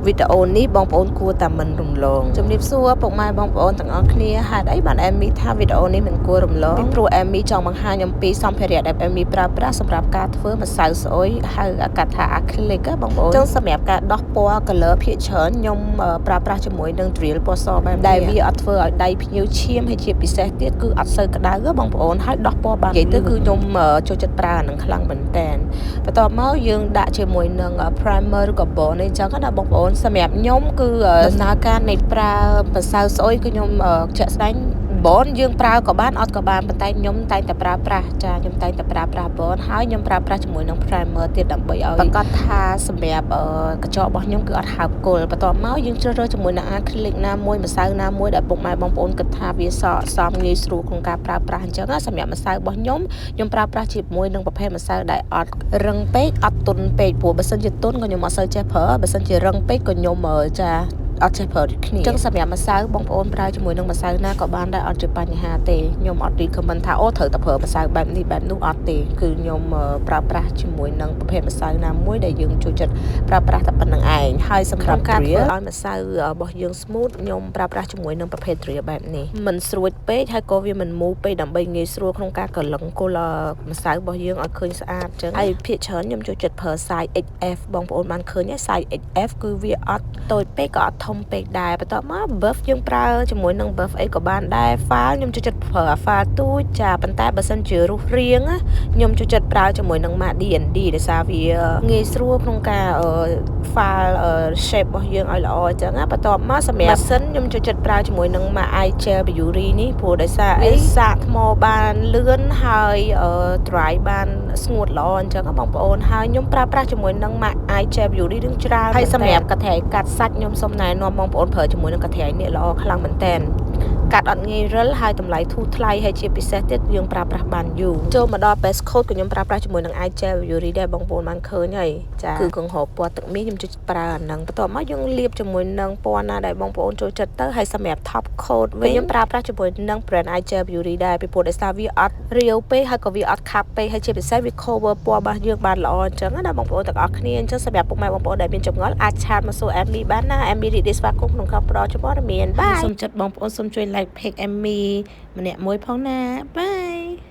វីដេអូនេះបងប្អូនគួរតែមិនរំលងជំរាបសួរពុកម៉ែបងប្អូនទាំងអស់គ្នាហេតុអីបានអេមីថាវីដេអូនេះមិនគួររំលងពីព្រោះអេមីចង់បង្ហាញអំពីសម្ភារៈដែលអេមីប្រើប្រាស់សម្រាប់ការធ្វើម្សៅស្អុយហៅកាត់ថា acrylic បងប្អូនចឹងសម្រាប់ការដោះពណ៌ color ភាគច្រើនខ្ញុំប្រើប្រាស់ជាមួយនឹង drill ពណ៌សបែបនេះដែលវាអត់ធ្វើឲ្យដៃភ្ញៀវឈាមហើយជាពិសេសទៀតគឺអត់សូវក្តៅបងប្អូនហើយដោះពណ៌បាននិយាយទៅគឺខ្ញុំចូលចិត្តប្រើអានឹងខ្លាំងមែនតើបន្ទាប់មកយើងដាក់ជាមួយនឹង primer ឬក៏ bone អញ្ចឹងណាបងប្អូនសម្រាប់ខ្ញុំគឺដំណើរការនៃប្រើម្សៅស្អុយគឺខ្ញុំជាក់ស្ដែងbone យើងប្រើក៏បានអត់ក៏បានប៉ុន្តែខ្ញុំតែងតែប្រើប្រាស់ចាខ្ញុំតែងតែប្រើប្រាស់ bone ហើយខ្ញុំប្រើប្រាស់ជាមួយនឹង primer ទៀតដើម្បីឲ្យប្រកាសថាសម្រាប់កញ្ចក់របស់ខ្ញុំគឺអត់ហើបគល់បន្ទាប់មកយើងជ្រើសរើសជាមួយនឹង acrylic ណាមួយម្សៅណាមួយដែលពុកម៉ែបងប្អូនគិតថាវាស័ក្តិសមងាយស្រួលក្នុងការប្រើប្រាស់អញ្ចឹងសម្រាប់ម្សៅរបស់ខ្ញុំប្រើប្រាស់ជាមួយនឹងប្រភេទម្សៅដែលអត់រឹងពេកអត់ទន់ពេកព្រោះបើសិនជាទន់ក៏ខ្ញុំអត់សូវចេះប្រើបើសិនជារឹងពេកក៏ខ្ញុំចាអត់ចេះប្រើដូចគ្នាអញ្ចឹងសម្រាប់ម្សៅបងប្អូនប្រើជាមួយនឹងម្សៅណាក៏បានដែរអត់ជាបញ្ហាទេខ្ញុំអត់ recommend ថាអូត្រូវតែប្រើម្សៅបែបនេះបែបនោះអត់ទេគឺខ្ញុំប្រើប្រាស់ជាមួយនឹងប្រភេទម្សៅណាមួយដែលយើងចូលចិត្តប្រើប្រាស់តែប៉ុណ្្នឹងឯងហើយសម្រាប់ការធ្វើឲ្យម្សៅរបស់យើង smooth ខ្ញុំប្រើប្រាស់ជាមួយនឹងប្រភេទ drill បែបនេះមិនស្រួចពេកហើយក៏វាមិនមូលពេកដើម្បីងាយស្រួលក្នុងការកលឹងគល់ម្សៅរបស់យើងឲ្យឃើញស្អាតអញ្ចឹងហើយភាគច្រើនខ្ញុំចូលចិត្តប្រើ size XF បងប្អូនបានឃើញទេ size XF គឺវាអត់តូចពេកក៏អត់ធំពេកដែរបន្ទាប់មក buff យើងប្រើជាមួយនឹង buff អីក៏បានដែរ file ខ្ញុំចូលចិត្តប្រើ file ទូចចាប៉ុន្តែបើសិនជារូបរាងខ្ញុំចូលចិត្តប្រើជាមួយនឹង MAC D&D ដោយសារវាងាយស្រួលក្នុងការ file shape របស់យើងឲ្យល្អអញ្ចឹងបន្ទាប់មកសម្រាប់ម៉ាស៊ីនខ្ញុំចូលចិត្តប្រើជាមួយនឹង MAC iGel Beauty នេះព្រោះដោយសារអីសាកថ្មបានលឿនហើយ dry បានស្ងួតល្អអញ្ចឹងបងប្អូនហើយខ្ញុំប្រើប្រាស់ជាមួយនឹង MAC iGel Beauty នឹងច្រើនហើយសម្រាប់កន្ត្រៃកាត់សាច់ខ្ញុំសូមណែនាំបងប្អូនប្រើជាមួយនឹងកន្ត្រៃនេះល្អខ្លាំងមែនតើកាត់អត់ងាយរិលហើយតម្លៃធូរថ្លៃហើយជាពិសេសទៀតយើងប្រើប្រាស់បានយូរចូលមកដល់ base coat ក៏ខ្ញុំប្រើប្រាស់ជាមួយនឹង iGel Beauty ដែរបងប្អូនបានឃើញហើយចាគឺកង្ហពណ៌ទឹកមាសខ្ញុំជួយប្រើអាហ្នឹងបន្ទាប់មកយើងលាបជាមួយនឹងពណ៌ណាដែលបងប្អូនចូលចិត្តទៅហើយសម្រាប់ top coat វិញខ្ញុំប្រើប្រាស់ជាមួយនឹង brand iGel Beauty ដែរពីព្រោះដោយសារវាអត់រាវពេកហើយក៏វាអត់ខាប់ពេកហើយជាពិសេសវា cover ពណ៌របស់យើងបានល្អអញ្ចឹងណាបងប្អូនទាំងអស់គ្នាអញ្ចឹងសម្រាប់ពុកម៉ែបងប្អូនដែលមានចម្ងល់អាចឆាតមកសួរ Emmy បានណា Emmy រីករាយស្វាគមន៍ក្នុងការផ្ដល់ព័ត៌មានបាយសូមចិត្តបងប្អូនសូមជួយ like page Emmy ម្នាក់មួយផងណាបាយ